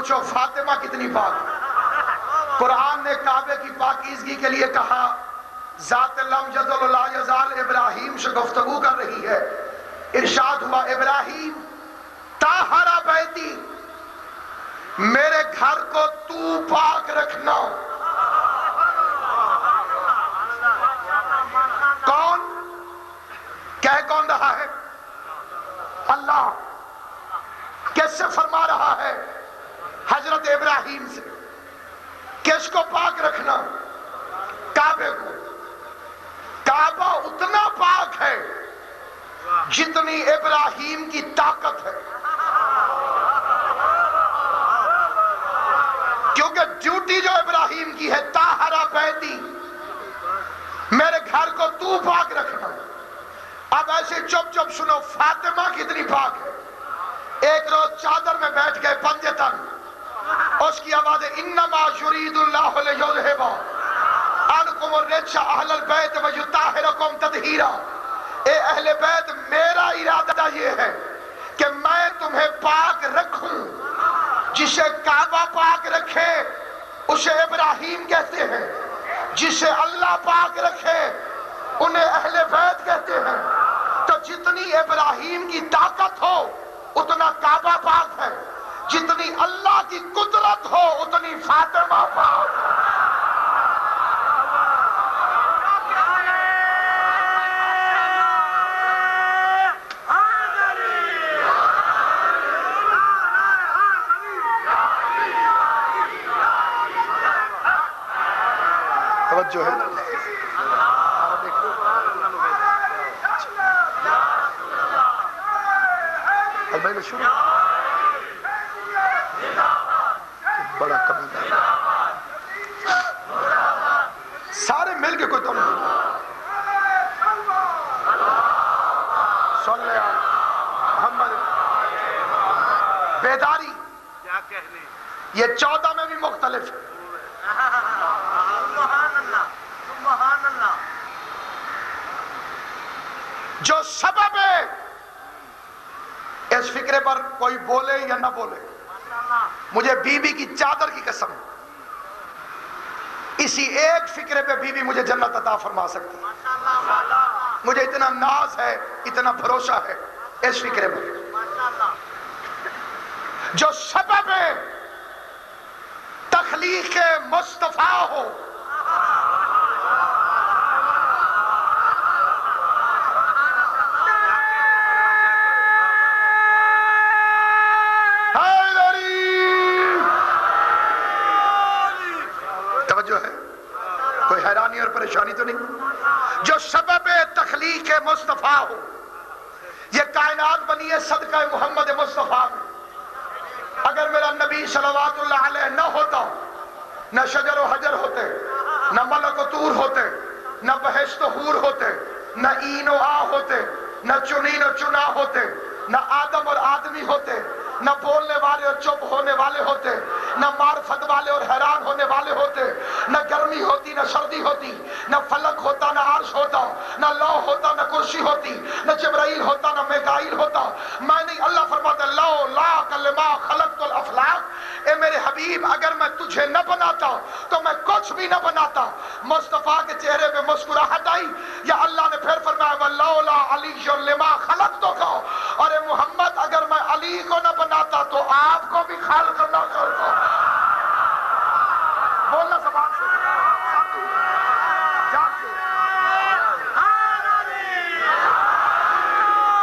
پوچھو فاطمہ کتنی پاک؟ قرآن نے کعبے کی پاکیزگی کے لیے کہا ذات لم یزل لا یزال ابراہیم سے گفتگو کر رہی ہے، ارشاد ہوا ابراہیم طاہر بیتی، میرے گھر کو تو پاک رکھنا۔ کون کہہ کون رہا ہے؟ اللہ۔ کس سے فرما رہا ہے؟ حضرت ابراہیم سے۔ کس کو پاک رکھنا؟ کعبے کو۔ کعبہ اتنا پاک ہے جتنی ابراہیم کی طاقت ہے، کیونکہ ڈیوٹی جو ابراہیم کی ہے طاہر بیتی، میرے گھر کو تو پاک رکھنا۔ اب ایسے چپ چپ سنو فاطمہ کتنی پاک ہے۔ ایک روز چادر میں بیٹھ گئے پنجے تک، اس کی آواز انما یرید اللہ لیذھب عنکم الرجس اہل البیت ویطہرکم تطہیرا۔ اے اہل بیت، میرا ارادہ یہ ہے کہ میں تمہیں پاک رکھوں۔ جسے کعبہ پاک رکھے اسے ابراہیم کہتے ہیں، جسے اللہ پاک رکھے انہیں اہل بیت کہتے ہیں۔ تو جتنی ابراہیم کی طاقت ہو اتنا کعبہ پاک ہے، جتنی اللہ کی قدرت ہو اتنی فاطمہ پاک ہے۔ توجہ ہے؟ شروع بڑا کمی سارے مل کے کوئی تم سن لے محمد بیداری یہ 14 میں بھی مختلف ہے۔ جو سبب ہے اس فکرے پر کوئی بولے یا نہ بولے، مجھے بی بی کی چادر کی قسم، اسی ایک فکرے پہ بی بی مجھے جنت عطا فرما سکتی ہے۔ مجھے اتنا ناز ہے، اتنا بھروسہ ہے اس فکرے میں۔ جو سبب ہے تخلیق مصطفیٰ ہو، اور پریشانی تو نہیں، جو سبب تخلیق مصطفیٰ ہو، یہ کائنات بنی ہے صدقہ محمد مصطفیٰ میں۔ اگر میرا نبی صلوات اللہ علیہ نہ ہوتا، نہ شجر و حجر ہوتے، نہ ملک و طور ہوتے، نہ بہشت و حور ہوتے، نہ این و آ ہوتے، نہ چنین و چنا ہوتے، نہ آدم اور آدمی ہوتے، نہ بولنے والے اور چپ ہونے والے ہوتے، نہ معرفت والے اور حیران ہونے والے ہوتے، نہ گرمی ہوتی نہ سردی ہوتی، نہ فلک ہوتا نہ عرش ہوتا، نہ لوح ہوتا نہ کرسی ہوتی، نہ جبرائیل ہوتا نہ میکائیل ہوتا۔ میں نہیں، اللہ فرماتا لو لا کلمہ خلقت الافلاق، اے میرے حبیب اگر میں تجھے نہ بناتا تو میں کچھ بھی نہ بناتا۔ مصطفیٰ کے چہرے پہ مسکراہٹ آئی، یا اللہ نے پھر فرمایا وَلَوْلَا عَلِيٌّ لِمَا خَلَقْتُكَ، اور اے محمد اگر میں علی کو نہ بناتا تو آپ کو بھی خالق نہ کرتا۔ بولنا زبان سے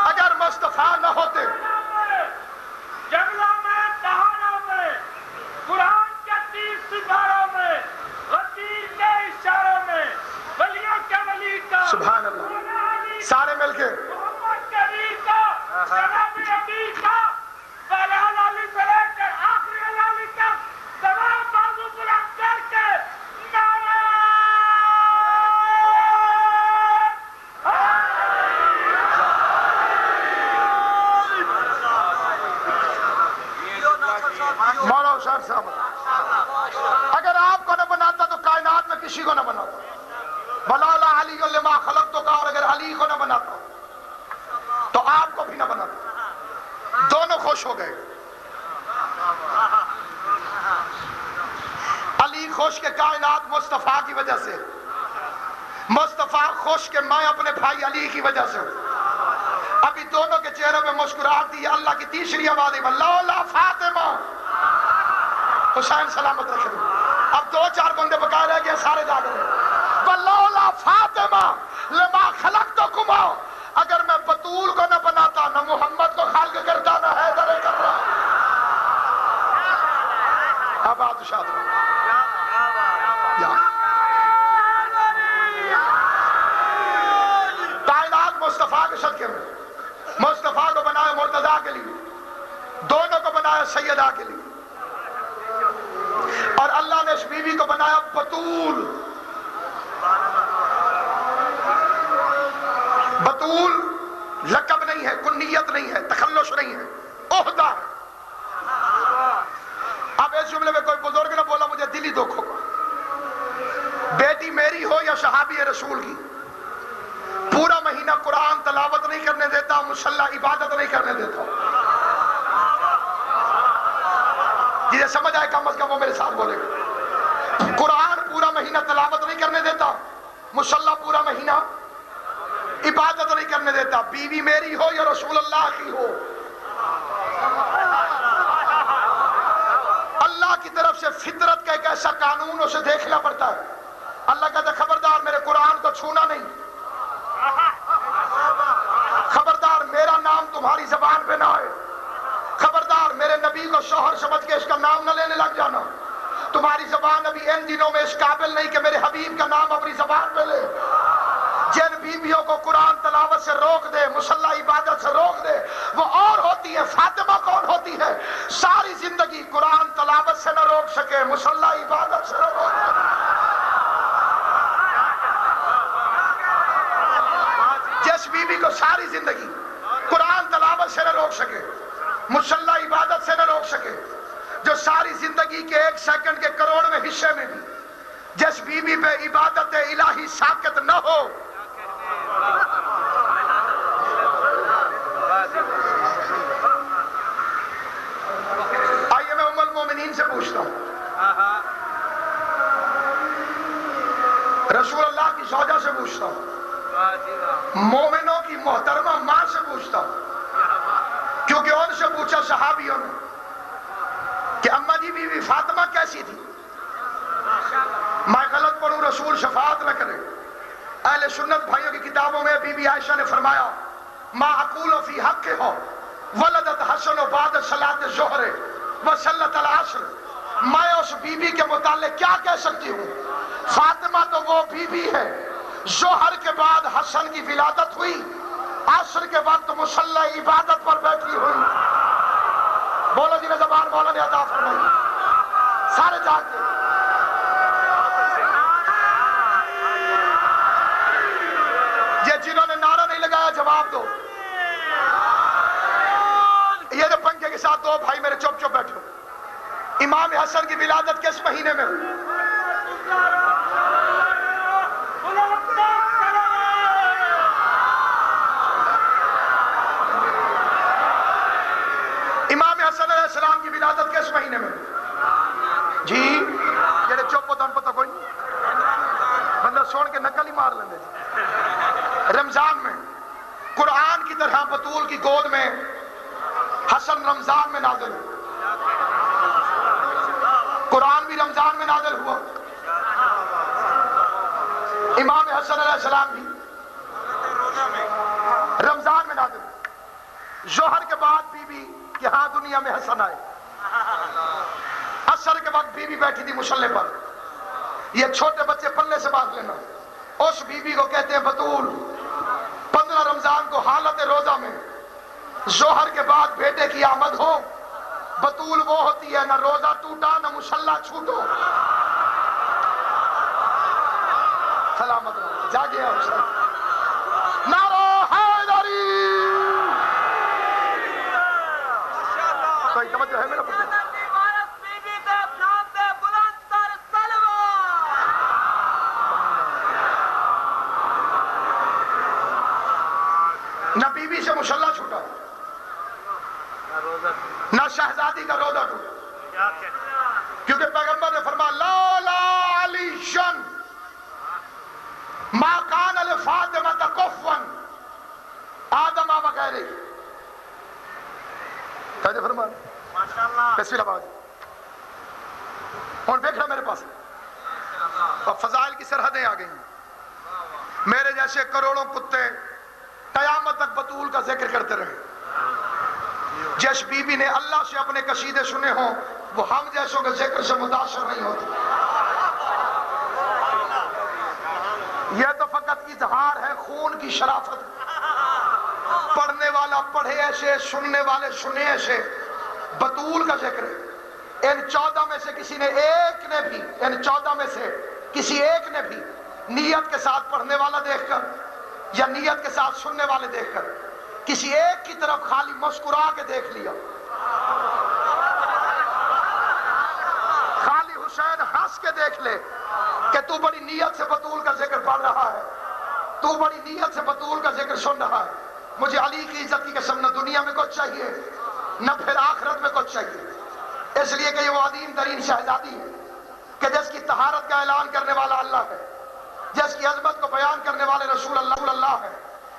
اگر مصطفیٰ نہ ہوتے، جنگلوں میں، پہاڑوں میں، قرآن کے 30 سپاروں میں، غدیر کے اشاروں میں، ولیوں کے ولی کا، سبحان اللہ، سارے مل کے محمد کے ولی کا، جناب نبی کا، بلال علی سے لے کر آخری علی تک تمام بازو بلند کر کے نعرہ مولا حسین صاحب، اگر آپ کو نہ بناتا تو کائنات میں کسی کو نہ بناتا۔ وَلَوْلَا عَلِيٌّ لِمَا خَلَقْتُكَ، اور اگر علی کو نہ بناتا تو آپ کو بھی نہ بناتا۔ دونوں خوش ہو گئے۔ خوش کہ کائنات مصطفیٰ کی وجہ سے، مصطفیٰ خوش کہ میں اپنے بھائی علی کی وجہ سے. ابھی دونوں کے چہروں پہ مسکراہٹ تھی. اللہ کی تیسری آواز ہے لولا فاطمہ. حسین سلامت رکھے. اب 2-4 بندے بقائے رہ گئے، سارے جاگ رہے. لولا فاطمہ لما خلقتکما. اگر میں بطول کو نہ بناتا، نہ محمد کو خلق کرتا، نہ حیدر کرتا. اب آج شاد کائنات مصطفیٰ کے صدقے میں. مصطفیٰ کو بنایا مرتضیٰ کے لیے، دونوں کو بنایا سیدہ کے لیے، اور اللہ نے اس بیوی کو بنایا بطول. بطول لقب نہیں ہے، کنیت نہیں ہے، تخلص نہیں ہے، عہدہ ہے. اب اس جملے میں کوئی بزرگ نے بولا مجھے دلی دکھ ہوگا، بیٹی میری ہو یا صحابی رسول کی، پورا مہینہ قرآن تلاوت نہیں کرنے دیتا، مسلح عبادت نہیں کرنے دیتا. جسے سمجھ آئے کم از کم وہ میرے ساتھ بولے گا. قرآن پورا مہینہ تلاوت نہیں کرنے دیتا، مسلح پورا مہینہ عبادت نہیں کرنے دیتا. بیوی میری ہو یا رسول اللہ کی ہو، اللہ کی طرف سے فطرت کا ایک ایسا قانون اسے دیکھنا پڑتا ہے. اللہ کہتا ہے خبردار میرے قرآن کو چھونا نہیں، خبردار میرا نام تمہاری زبان پہ نہ آئے، خبردار میرے نبی کو شوہر سمجھ کے اس کا نام نہ لینے لگ جانا. تمہاری زبان ابھی ان دنوں میں اس قابل نہیں کہ میرے حبیب کا نام اپنی زبان پہ لے. جن بیویوں کو قرآن تلاوت سے روک دے، مسلح عبادت سے روک دے، وہ اور ہوتی ہے. فاطمہ کون ہوتی ہے؟ ساری زندگی قرآن تلاوت سے نہ روک سکے، مسلح عبادت سے نہ روک سکے. جس بیوی کو ساری زندگی قرآن تلاوت سے نہ روک سکے، مسلح عبادت سے نہ روک سکے، جو ساری زندگی کے 1 سیکنڈ کے کروڑویں حصے میں بھی جس بیوی پہ عبادت الہی ساکت نہ ہو، آئیے میں ام المومنین سے پوچھتا ہوں، رسول اللہ کی زوجہ سے پوچھتا ہوں، مومنوں کی محترمہ ماں سے پوچھتا ہوں، کیونکہ ان سے پوچھا صحابیوں نے کہ اماں جی بیوی فاطمہ کیسی تھی. میں غلط پڑھوں رسول شفاعت نہ کرے. اہل سنت بھائیوں کی کتابوں میں بی بی عائشہ نے فرمایا ما اقول فی حق ہو ولدت حسن بعد صلاۃ الظہر وصلت العصر. میں اس بی بی کے متعلق کیا کہہ سکتی ہوں؟ فاطمہ تو وہ بی بی ہے، ظہر کے بعد حسن کی ولادت ہوئی، عصر کے وقت مصلی عبادت پر بیٹھی ہوئی. بولو جی زبان مولا نے عطا فرمائی. سارے جانتے یہ جنہوں نے نعرہ نہیں لگایا جواب دو. یہ جو پنکھے کے ساتھ 2 بھائی میرے چپ چپ بیٹھو. امام حسن کی ولادت کس مہینے میں ہوئی؟ امام حسن علیہ السلام کی ولادت کس مہینے میں؟ جی جڑے چپ ہوتا ان پتہ کوئی نہیں، بندہ سون کے نقل ہی مار لیندے. رمضان میں قرآن کی طرح بطول کی گود میں حسن رمضان میں نازل ہوا. قرآن بھی رمضان میں نازل ہوا. امام حسن علیہ السلام بھی رمضان میں نازل ہوا. ظہر کے بعد بی بی یہاں دنیا میں حسن آئے. عصر کے وقت بی بی بیٹھی تھی مصلی پر. یہ چھوٹے بچے پلے سے باندھ لینا. اس بی بی کو کہتے ہیں بطول. 15 رمضان کو حالت روزہ میں ظہر کے بعد بیٹے کی آمد ہو، بطول وہ ہوتی ہے نہ روزہ ٹوٹا نہ مصلی چھوٹو. سلامت رہو. جاگے نعرہ حیدری. کوئی توجہ ہے میرا پتہ؟ نہ بیوی سے مصلی چھوٹا، نہ شہزادی کا روزہ ٹوٹا، کیونکہ پیغمبر نے فرمایا لا وغیرہ. توجہ فرما ماشاءاللہ. بسم اللہ باجی ہوں دیکھنا میرے پاس اب فضائل کی سرحدیں آ گئی ہیں. میرے جیسے کروڑوں کتے قیامت تک بطول کا ذکر کرتے رہے. جس بی بی نے اللہ سے اپنے قصیدے سنے ہوں وہ ہم جیسوں کے ذکر سے متاثر نہیں ہوتی. یہ تو فقط اظہار ہے خون کی شرافت. پڑھنے والا پڑھے ایسے, سننے والے سنے ایسے. بطول کا ذکر ہے. ان 14 میں سے کسی نے ایک نے بھی, ان 14 میں سے کسی ایک نے بھی نیت کے ساتھ پڑھنے والا دیکھ کر یا نیت کے ساتھ سننے والے دیکھ کر کسی ایک کی طرف خالی مسکرا کے دیکھ لیا, خالی حسین ہنس کے دیکھ لے کہ تو بڑی نیت سے بطول کا ذکر پڑھ رہا ہے, تو بڑی نیت سے بطول کا ذکر سن رہا ہے. مجھے علی کی عزت کی قسم, نہ دنیا میں کچھ چاہیے نہ پھر آخرت میں کچھ چاہیے. اس لیے کہ یہ وہ عظیم ترین شہزادی ہے کہ جس کی طہارت کا اعلان کرنے والا اللہ ہے, جس کی عظمت کو بیان کرنے والے رسول اللہ ہے.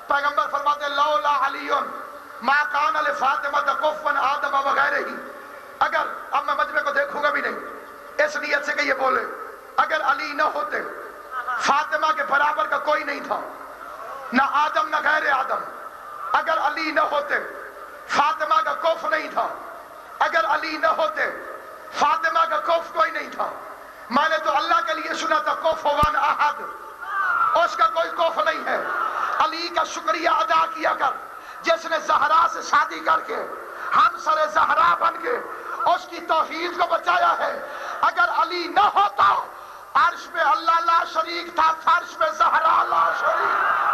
پیغمبر فرماتے ہیں لولا علی ما کان لفاطمہ کفوا آدم وغیرہ ہی. اگر, اب میں مجمع کو دیکھوں گا بھی نہیں اس نیت سے کہ یہ بولے, اگر علی نہ ہوتے فاطمہ کے برابر کا کوئی نہیں تھا, نہ آدم نہ غیر آدم. اگر علی نہ ہوتے فاطمہ کا کف نہیں تھا, اگر علی نہ ہوتے فاطمہ کا کف کوئی نہیں تھا. میں نے تو اللہ کے لیے سنا تھا کفوان احد, اس کا کوئی کف نہیں ہے. علی کا شکریہ ادا کیا کر جس نے زہرا سے شادی کر کے ہم سر زہرا بن کے اس کی توحید کو بچایا ہے. اگر علی نہ ہوتا عرش پہ اللہ لا شریک تھا, فرش پہ زہرا لا شریک.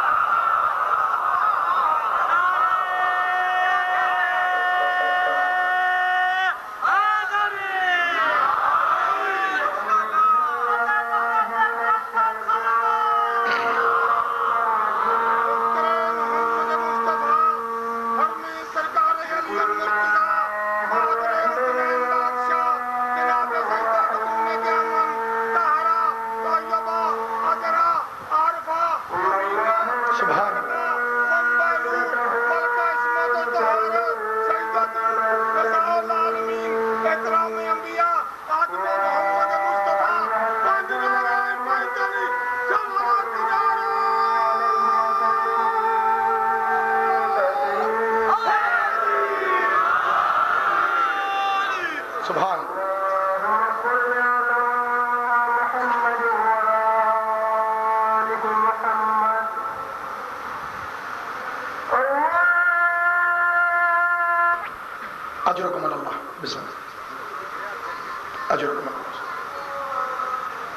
اجرکم اللہ بسم اللہ اجرکم اللہ.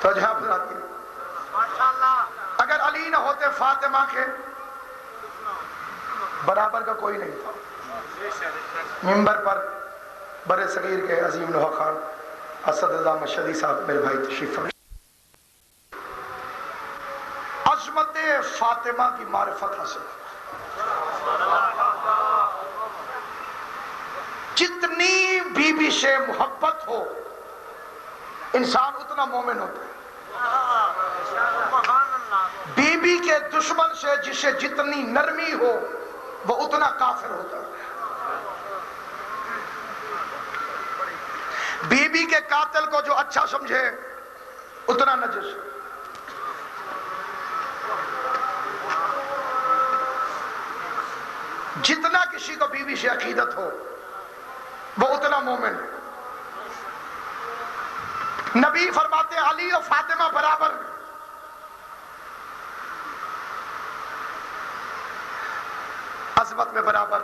تو جہاں پر آتی ہے اگر علی نہ ہوتے فاطمہ کے برابر کا کوئی نہیں تھا. ممبر پر برے صغیر کے عظیم لوہا خان اسد رضا مشہدی صاحب میرے بھائی تشریف فرمائے. عظمت فاطمہ کی معرفت حاصل. جتنی بی بی سے محبت ہو انسان اتنا مومن ہوتا ہے. بی بی کے دشمن سے جسے جتنی نرمی ہو وہ اتنا کافر ہوتا ہے. بی بی کے قاتل کو جو اچھا سمجھے اتنا نجس. جتنا کسی کو بی بی سے عقیدت ہو وہ اتنا مومن ہے. نبی فرماتے ہیں علی و فاطمہ برابر, عظمت میں برابر,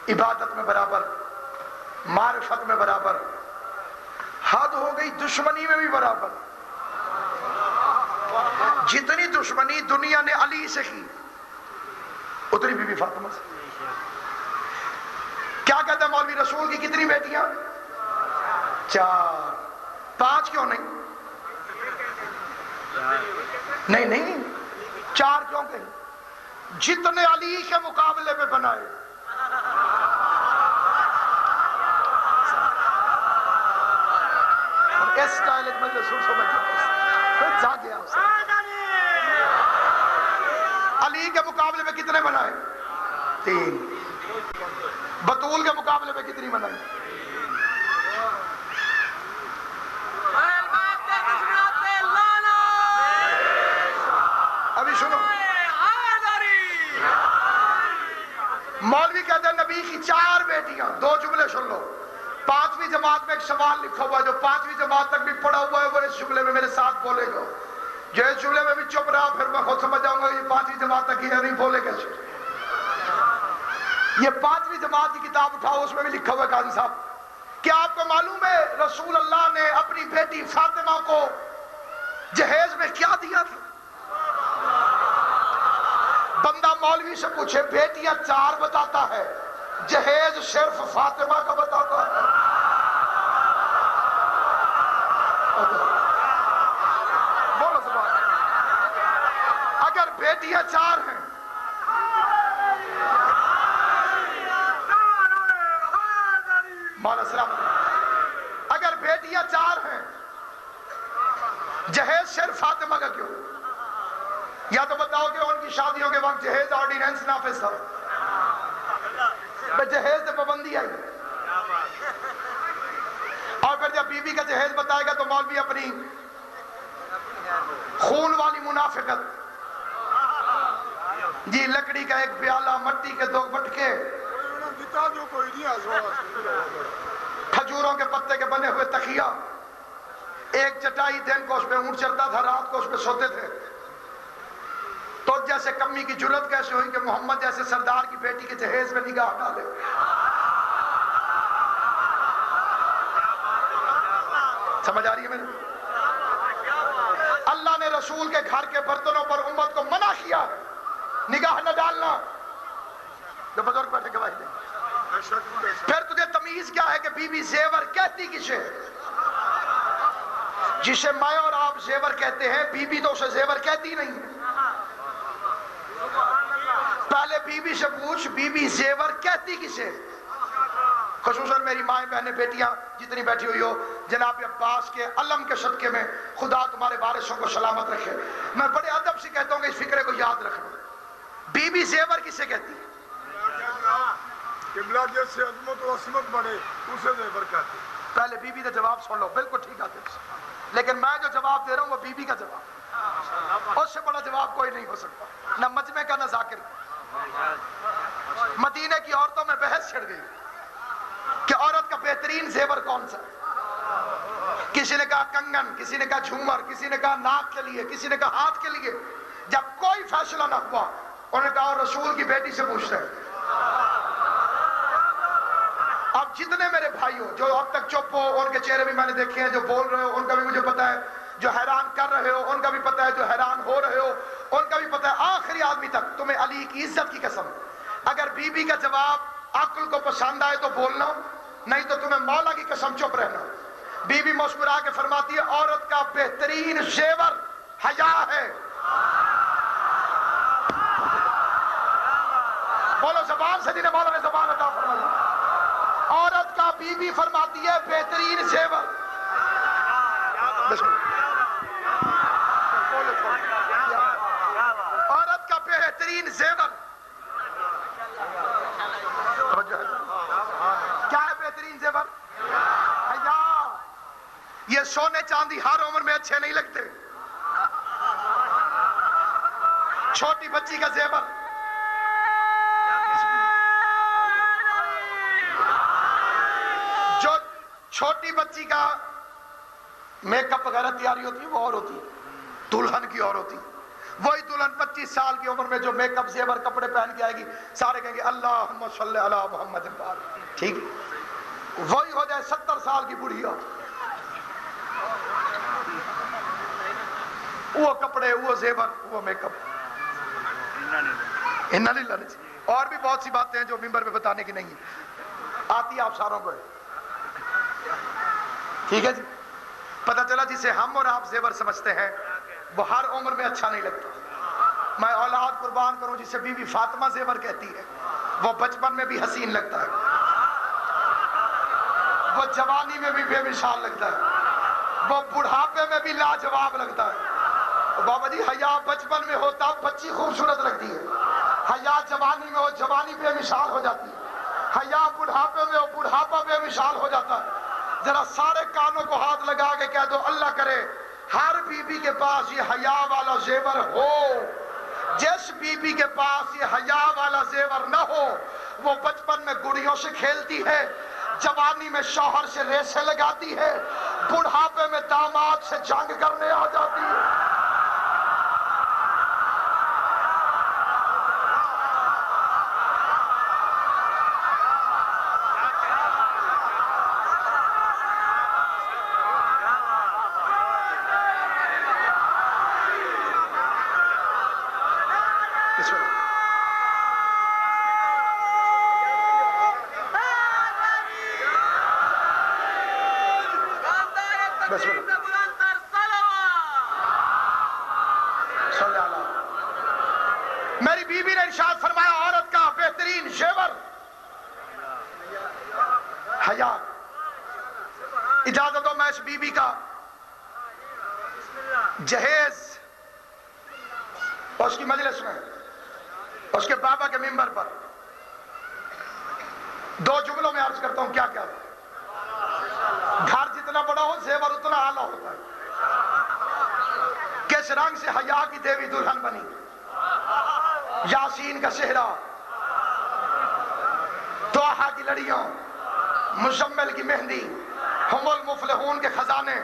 عبادت میں برابر, معرفت میں برابر, حد ہو گئی دشمنی میں بھی برابر. جتنی دشمنی دنیا نے علی سے کی اتنی بی بی فاطمہ سے. کیا کہتا ہے مولوی رسول کی کتنی بیٹیاں؟ 4. 5 کیوں نہیں؟ نہیں 4 کیوں کہیں؟ جتنے علی کے مقابلے میں بنائے. اس سٹائل میں رسول سمجھ جا گیا علی کے مقابلے میں کتنے بنائے؟ 3. بطول کے مقابلے میں کتنی منائیں؟ ابھی سنو، مولوی کہتے ہیں نبی کی 4 بیٹیاں. 2 جملے سن لو. 5ویں جماعت میں ایک سوال لکھا ہوا ہے، جو 5ویں جماعت تک بھی پڑھا ہوا ہے وہ اس جملے میں میرے ساتھ بولے گا. جو اس جملے میں بھی چپ رہا پھر میں خود سمجھ جاؤں گا یہ 5ویں جماعت تک ہی ہے، نہیں بولے گا. یہ 5ویں جماعت کی کتاب اٹھاؤ، اس میں بھی لکھا ہوا ہے قاضی صاحب. کیا آپ کو معلوم ہے رسول اللہ نے اپنی بیٹی فاطمہ کو جہیز میں کیا دیا تھا؟ بندہ مولوی سے پوچھے بیٹیاں 4 بتاتا ہے، جہیز صرف فاطمہ کا بتاتا ہے. بولو زبان. اگر بیٹیاں 4 ہیں، مولا سلام، اگر بیٹیاں 4 ہیں، جہیز صرف فاطمہ کا کیوں؟ یا تو بتاؤ کہ ان کی شادیوں کے وقت جہیز آرڈیننس نافذ تھا، جہیز سے پابندی آئی. اور پھر جب بی بی کا جہیز بتائے گا تو مولوی اپنی خون والی منافقت، جی لکڑی کا ایک پیالہ، مٹی کے 2 مٹکے، کھجوروں کے پتے کے بنے ہوئے تکیہ، ایک چٹائی، دن کو اس پہ اونٹ چلتا تھا، رات کو اس پہ سوتے تھے. تو جیسے کمی کی جرت کیسے ہوئی کہ محمد جیسے سردار کی بیٹی کے جہیز میں نگاہ ڈالے؟ سمجھ آ رہی ہے میرے؟ اللہ نے رسول کے گھر کے برتنوں پر امت کو منع کیا ہے نگاہ نہ ڈالنا. جو بزرگ بیٹھے گواہی دیں. پھر تجھے تمیز کیا ہے کہ بی بی زیور کہتی کسے؟ جسے میں اور آپ زیور کہتے ہیں، بی بی تو اسے زیور کہتی نہیں ہے. پہلے بی بی سے پوچھ بی بی زیور کہتی کسے؟ خصوصاً میری مائیں بہنیں بیٹیاں جتنی بیٹھی ہوئی ہو، جناب عباس کے علم کے صدقے میں خدا تمہارے وارثوں کو سلامت رکھے. میں بڑے ادب سے کہتا ہوں کہ اس فکرے کو یاد رکھنا. بی بی زیور کسے کہتی ہے؟ قبلہ جیسے عظمت و عصمت بڑھے اسے زیور کہتے ہیں. پہلے بی بی کا جواب سن لو، بالکل ٹھیک آتے ہیں، لیکن میں جو جواب دے رہا ہوں وہ بی بی کا جواب. اس سے بڑا جواب کوئی نہیں ہو سکتا، نہ مجمع کا نہ ذاکر کا. مدینہ کی عورتوں میں بحث چھڑ گئی کہ عورت کا بہترین زیور کون سا ہے. کسی نے کہا کنگن، کسی نے کہا جھومر، کسی نے کہا ناک کے لیے، کسی نے کہا ہاتھ کے لیے. جب کوئی فیصلہ نہ ہوا انہوں نے کہا رسول کی بیٹی سے پوچھتے ہیں. اب جتنے میرے بھائی ہو جو اب تک چپ ہو، ان کے چہرے بھی میں نے دیکھے ہیں، جو بول رہے ہو ان کا بھی مجھے پتا ہے، جو حیران کر رہے ہو ان کا بھی پتا ہے، جو حیران ہو رہے ہو ان کا بھی پتا ہے. آخری آدمی تک تمہیں علی کی عزت کی قسم، اگر بی بی کا جواب عقل کو پسند آئے تو بولنا، نہیں تو تمہیں مولا کی قسم چپ رہنا. بی بی مسکرا کے فرماتی ہے عورت کا بہترین زیور حیا ہے. بولو زبان سے، جنہیں مولا نے زبان عطا فرمائی. عورت کا بی بی فرماتی ہے بہترین زیور. عورت کا بہترین زیور کیا ہے؟ بہترین زیور حیا. یہ سونے چاندی ہر عمر میں اچھے نہیں لگتے. چھوٹی بچی کا زیور، جو چھوٹی بچی کا میک اپ وغیرہ تیاری ہوتی ہے وہ اور ہوتی ہے، دلہن کی اور ہوتی ہے. وہی دلہن 25 سال کی عمر میں جو میک اپ زیور کپڑے پہن کے آئے گی، سارے کہیں گے اللہم صلی علی محمد. ٹھیک ہے، وہی ہو جائے 70 سال کی بڑھیا، وہ کپڑے، وہ زیور، وہ میک اپ. اور بھی بہت سی باتیں ہیں جو ممبر پہ بتانے کی نہیں ہیں، آتی آپ ساروں کو ہے. ٹھیک ہے جی. پتہ چلا جسے ہم اور آپ زیور سمجھتے ہیں وہ ہر عمر میں اچھا نہیں لگتا. میں اولاد قربان کروں جسے بی بی فاطمہ زیور کہتی ہے، وہ بچپن میں بھی حسین لگتا ہے، وہ جوانی میں بھی بے مثال لگتا ہے، وہ بڑھاپے میں بھی لاجواب لگتا ہے. بابا جی حیا بچپن میں ہوتا بچی خوبصورت لگتی ہے، حیا جوانی میں ہو جوانی بے مثال ہو جاتی ہے، حیا بڑھاپے میں ہو بڑھاپا بے مثال ہو جاتا ہے۔ ذرا سارے کانوں کو ہاتھ لگا کے کہہ دو اللہ کرے ہر بی بی کے پاس یہ حیا والا زیور ہو۔ جس بی بی کے پاس یہ حیا والا زیور نہ ہو وہ بچپن میں گڑیوں سے کھیلتی ہے، جوانی میں شوہر سے ریسیں لگاتی ہے، بڑھاپے میں داماد سے جنگ کرنے آ جاتی ہے۔ میری بیوی نے ارشاد فرمایا عورت کا بہترین زیور حیا۔ اجازت دو میں اس بیوی کا جہیز اس کی مجلس میں اس کے بابا کے منبر پر دو جملوں میں عرض کرتا ہوں کیا کیا گھر جتنا بڑا ہو زیور اتنا اعلیٰ ہوتا ہے۔ کس رنگ سے حیا کی دیوی دلہن بنی، یاسین کا صحرا، طٰہٰ کی لڑیاں، مزمل کی مہندی، ہم المفلحون کے خزانے،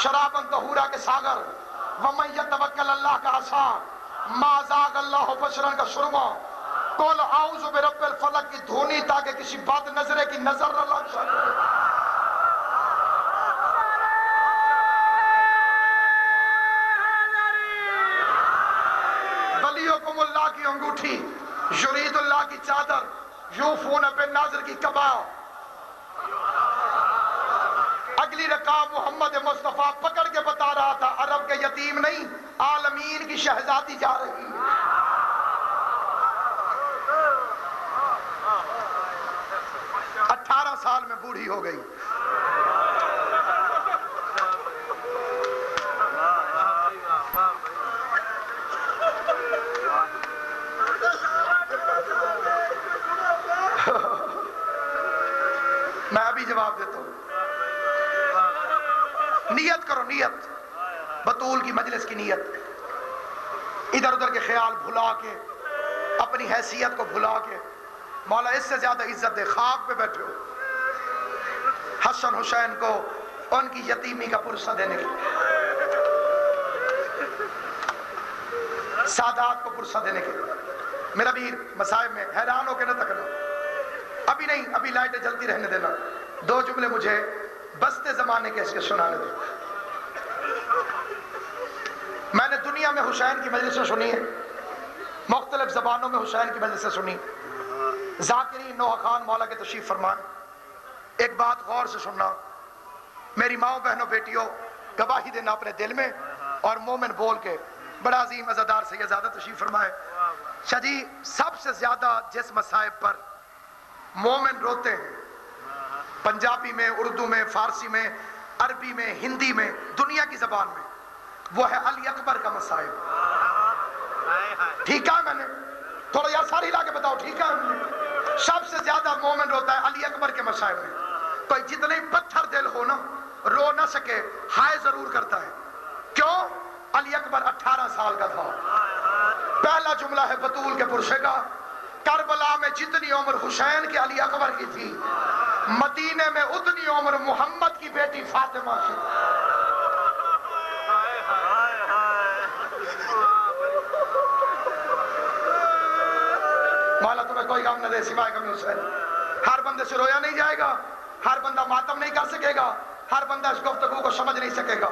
شراباً طہورا کے ساغر، وَمَن يَتَوَکَّلْ اللہ کا عصا، مَا زَاغَ اللہ بشرن کا سرما، قُلْ اعوذ برب الفلق کی دھونی تاکہ کسی بد نظرے کی نظر نہ لگ سکے۔ ولیکم اللہ کی انگوٹھی، یرید اللہ کی چادر، یوفون بالناظر کی کبا۔ اگلی رکعت محمد مصطفیٰ پکڑ کے بتا رہا تھا عرب کے یتیم نہیں عالمین کی شہزادی جا رہی ہے۔ 18 سال میں بوڑھی ہو گئی۔ میں ابھی جواب دیتا ہوں، نیت کرو، نیت بطول کی مجلس کی نیت، ادھر ادھر کے خیال بھلا کے اپنی حیثیت کو بھلا کے مولا اس سے زیادہ عزت دے، خواب پہ بیٹھے ہو حسن حسین کو ان کی یتیمی کا پرسہ دینے کے لیے، سادات کو پرسہ دینے کے لیے۔ میرا ویر مصائب میں حیران ہو کے نہ تکنا، ابھی نہیں، ابھی لائٹیں جلتی رہنے دینا، دو جملے مجھے بستے زمانے کے اس کے سنانے دو۔ میں نے دنیا میں حسین کی مجلسیں سنی ہیں، مختلف زبانوں میں حسین کی مجلسیں سنی، ذاکرین نوح خان مولا کے تشریف فرمان۔ ایک بات غور سے سننا، میری ماؤں بہنوں بیٹیوں، گواہی دینا اپنے دل میں اور مومن بول کے۔ بڑا عظیم عزادار سیدزادہ تشریف فرمائے۔ شاہ جی سب سے زیادہ جس مصائب پر مومن روتے ہیں، پنجابی میں، اردو میں، فارسی میں، عربی میں، ہندی میں، دنیا کی زبان میں، وہ ہے علی اکبر کا مصائب۔ ٹھیک ہے، میں نے تھوڑا یار ساری لا کے بتاؤ، ٹھیک ہے؟ سب سے زیادہ مومن روتا ہے علی اکبر کے مصائب میں۔ کوئی جتنے پتھر دل ہو نا، رو نہ سکے، ہائے ضرور کرتا ہے۔ کیوں؟ علی اکبر 18 سال کا تھا۔ پہلا جملہ ہے بطول کے پرشے کا، کربلا میں جتنی عمر حسین کے علی اکبر کی تھی، مدینے میں اتنی عمر محمد کی بیٹی فاطمہ کی۔ مولا تمہیں کوئی غم نہ دے سوائے غم حسین۔ ہر بندے سے رویا نہیں جائے گا، ہر بندہ ماتم نہیں کر سکے گا، ہر بندہ اس گفتگو کو سمجھ نہیں سکے گا۔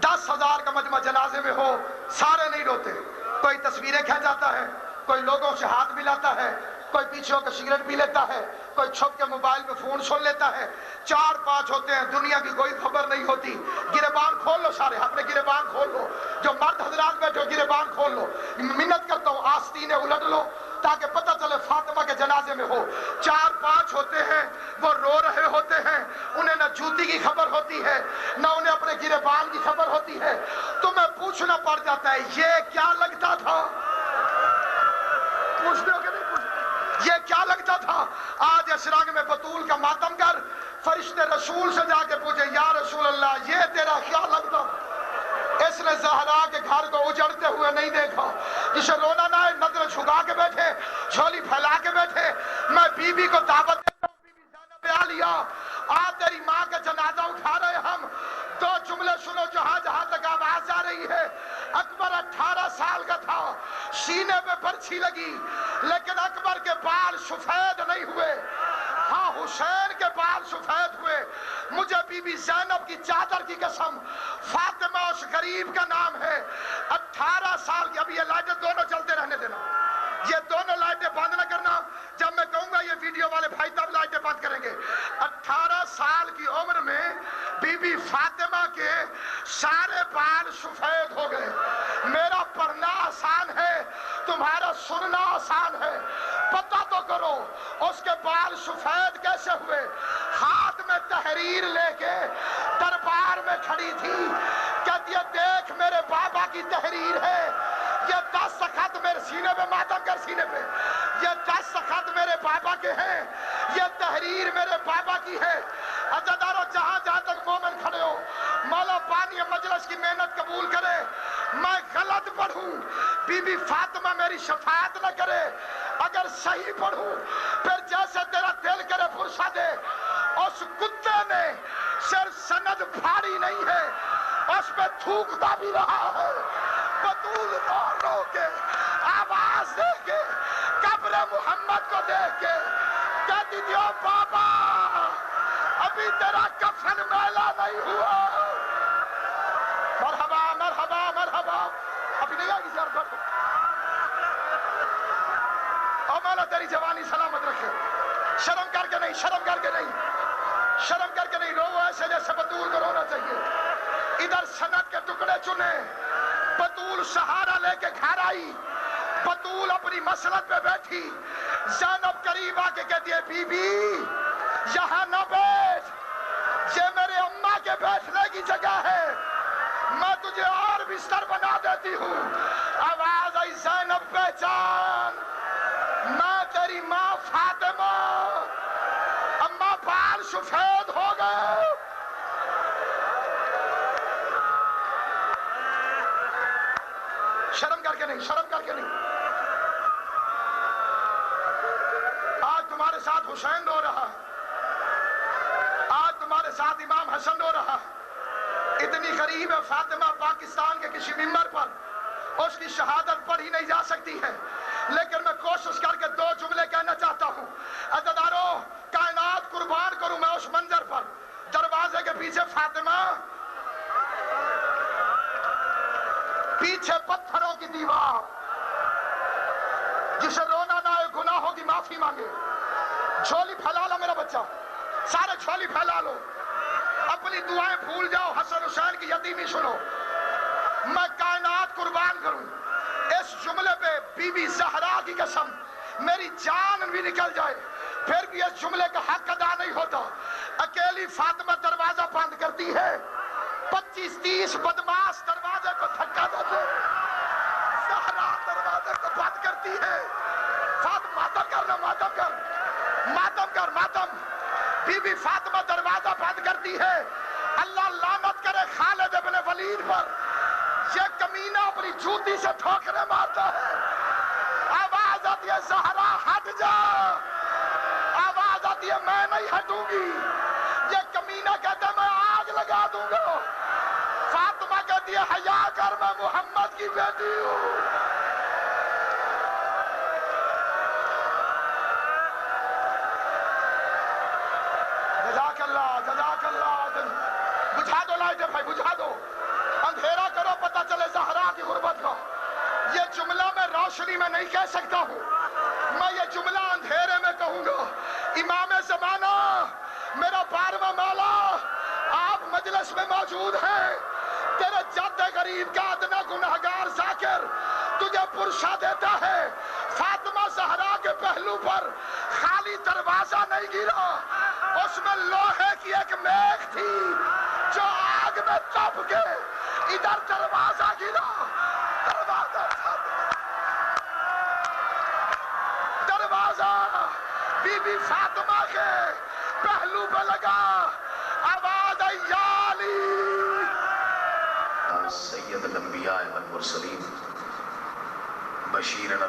10,000 کا مجمع جنازے میں ہو، سارے نہیں روتے، کوئی تصویریں کھینچ جاتا ہے، کوئی لوگوں سے ہاتھ ملاتا ہے، کوئی پیچھے ہو کے سگریٹ پی لیتا ہے، کوئی چھپ کے موبائل پہ فون سن لیتا ہے۔ 4-5 ہوتے ہیں، دنیا کی کوئی خبر نہیں ہوتی۔ گریبان کھول لو، سارے اپنے گریبان کھول لو، جو مرد حضرات بیٹھے ہو گریبان کھول لو، منت کرتا ہوں آستینیں الٹ لو تاکہ پتہ چلے فاطمہ کے جنازے میں ہو۔ 4-5 ہوتے ہیں، وہ رو رہے ہوتے ہیں، انہیں نہ جوتی کی خبر ہوتی ہے، نہ انہیں اپنے گریبان کی خبر ہوتی ہے۔ تمہیں پوچھنا پڑ جاتا ہے یہ کیا لگتا تھا؟ پوچھتے ہو کہ نہیں پوچھتے؟ یہ کیا لگتا تھا؟ آج اس رنگ میں بطول کا ماتم کر فرشتے رسول سے جا کے پوچھے یا رسول اللہ یہ تیرا کیا لگتا تھا؟ اس نے زہرا کے گھر کو اجڑتے ہوئے نہیں دیکھا، جسے رونا نہ ہے، نظر جھکا کے بیٹھے، جھولی پھیلا کے بیٹھے۔ میں بی بی کو دعوت دیتا ہوں، بی بی زینب عالیہ آ تیری ماں کا جنازہ اٹھا رہے ہم، دو جملے سنو جہاں جہاں تک آواز آ رہی ہے۔ اکبر 18 سال کا تھا، سینے پہ برچھی لگی، لیکن اکبر کے بال سفید نہیں ہوئے، ہاں حسین کے بال سفید ہوئے۔ مجھے بی بی زینب کی چادر کی قسم، فاطمہ اس غریب کا نام ہے، 18 سال کی۔ اب یہ لائٹیں دونوں چلتے رہنے دینا، یہ دونوں لائٹیں بند نہ کرنا، جب میں کہوں گا یہ ویڈیو والے بھائی تب لائٹیں بند کریں گے۔ 18 سال کی عمر میں بی بی فاطمہ کے سارے بال سفید ہو گئے۔ میرا پڑھنا آسان ہے، تمہارا سننا آسان ہے، پتہ تو کرو اس کے بال سفید کیسے ہوئے؟ ہاتھ میں تحریر لے کے دربار میں کھڑی تھی، کہتی ہے دیکھ میرے بابا کی تحریر ہے، یہ 10 خط میرے سینے پہ، ماتم کر سینے پہ، یہ 10 خط میرے بابا کے ہیں، یہ تحریر میرے بابا کی ہے۔ عزادارو جہاں جہاں تک مومن کھڑے ہو، مولا بانی مجلس کی محنت قبول کرے۔ میں غلط پڑھوں، بی بی فاطمہ میری شفاعت نہ کرے، اگر صحیح پڑھوں پھر جیسے تیرا دل کرے فرصہ دے۔ اس کتے نے صرف سند پھاڑی نہیں ہے، اس پہ تھوکتا بھی رہا ہے۔ بطول رو رو کے آواز دے کے قبر محمد کو دیکھ کے کہتی تھی او بابا ابھی تیرا کفن میلا نہیں ہوا۔ مرحبا مرحبا مرحبا، ابھی نہیں آگی سر بیٹھو، او مولا تیری جوانی سلامت رکھے۔ شرم کر کے نہیں، شرم کر کے نہیں، شرم کر کے نہیں، رو ایسے جیسے بطول کو رونا چاہیے۔ ادھر سند کے ٹکڑے چنے، بطول سہارا لے کے گھر آئی، بطول اپنی مسلط پہ بیٹھی، زینب قریب آ کے کہتی ہے بی بی یہاں نہ بیٹھ، یہ میرے اماں کے بیٹھنے کی جگہ ہے، میں تجھے اور بستر بنا دیتی ہوں۔ آواز آئی زینب پہچان، میں تیری ماں فاطمہ، اماں بال سفید ہو گئے۔ شرم کر کے نہیں، شرم کر کے نہیں۔ آج تمہارے ساتھ حسین رو رہا ہے، آج تمہارے ساتھ امام حسن رو رہا ہے۔ اتنی قریب ہے فاطمہ، پاکستان کے کسی ممبر پر اس کی شہادت پڑھی نہیں جا سکتی ہے، لیکن میں کوشش کر کے 2 جملے کہنا چاہتا ہوں۔ عزادارو کائنات قربان کروں میں اس منظر پر، دروازے کے پیچھے فاطمہ، پیچھے پتھروں کی دیوار، جسے رونا نہ ہے گناہوں کی معافی مانگے۔ جھولی پھیلا لو میرا بچہ، سارے جھولی پھیلا لو، اپنی دعائیں بھول جاؤ، حسن حسین کی یتیمی سنو۔ میں کائنات قربان کروں اس جملے پہ، بی بی زہرا کی قسم میری جان بھی نکل جائے پھر بھی اس جملے کا حق ادا نہیں ہوتا۔ اکیلی فاطمہ دروازہ بند کرتی ہے، 25-30 بدماش دروازے کو دھکا دیتے، زہرا دروازے کو بند کرتی ہے۔ فاطمہ ماتم کرنا، ماتم کر، ماتم کر، ماتم۔ بی بی فاطمہ دروازہ بند کرتی ہے۔ اللہ لعنت کرے خالد ابن ولید پر، یہ کمینہ اپنی جوتی سے ٹھوکرے مارتا ہے۔ آواز آتی ہے زہرا ہٹ جا، آواز آتی ہے میں نہیں ہٹوں گی۔ یہ کمینہ کہتا ہے میں آگ لگا دوں گا۔ فاطمہ کہتی ہے حیا کر، میں محمد کی بیٹی ہوں۔ جزاک اللہ، جزاک اللہ۔ بجھا دو لائٹیں بھائی، بجھا دو، اندھیرا کرو، پتہ چلے زہرا کی غربت کا۔ یہ جملہ میں روشنی میں نہیں کہہ سکتا ہوں، میں یہ جملہ اندھیرے میں کہوں گا۔ امام زمانہ میرا 12واں مولا آپ مجلس میں موجود ہیں، تیرے جد غریب کا ادنا گنہگار ذاکر تجھے پرشا دیتا ہے۔ فاطمہ زہرا کے پہلو پر خالی دروازہ نہیں گرا، اس میں لوہے کی ایک میخ تھی جو آگ میں تپ کے ادھر دروازہ گرا، دروازہ بی بی فاطمہ کے پہلو پہ لگا، آواز آئی یا علی۔ سید الانبیاء والمرسلین بشیرن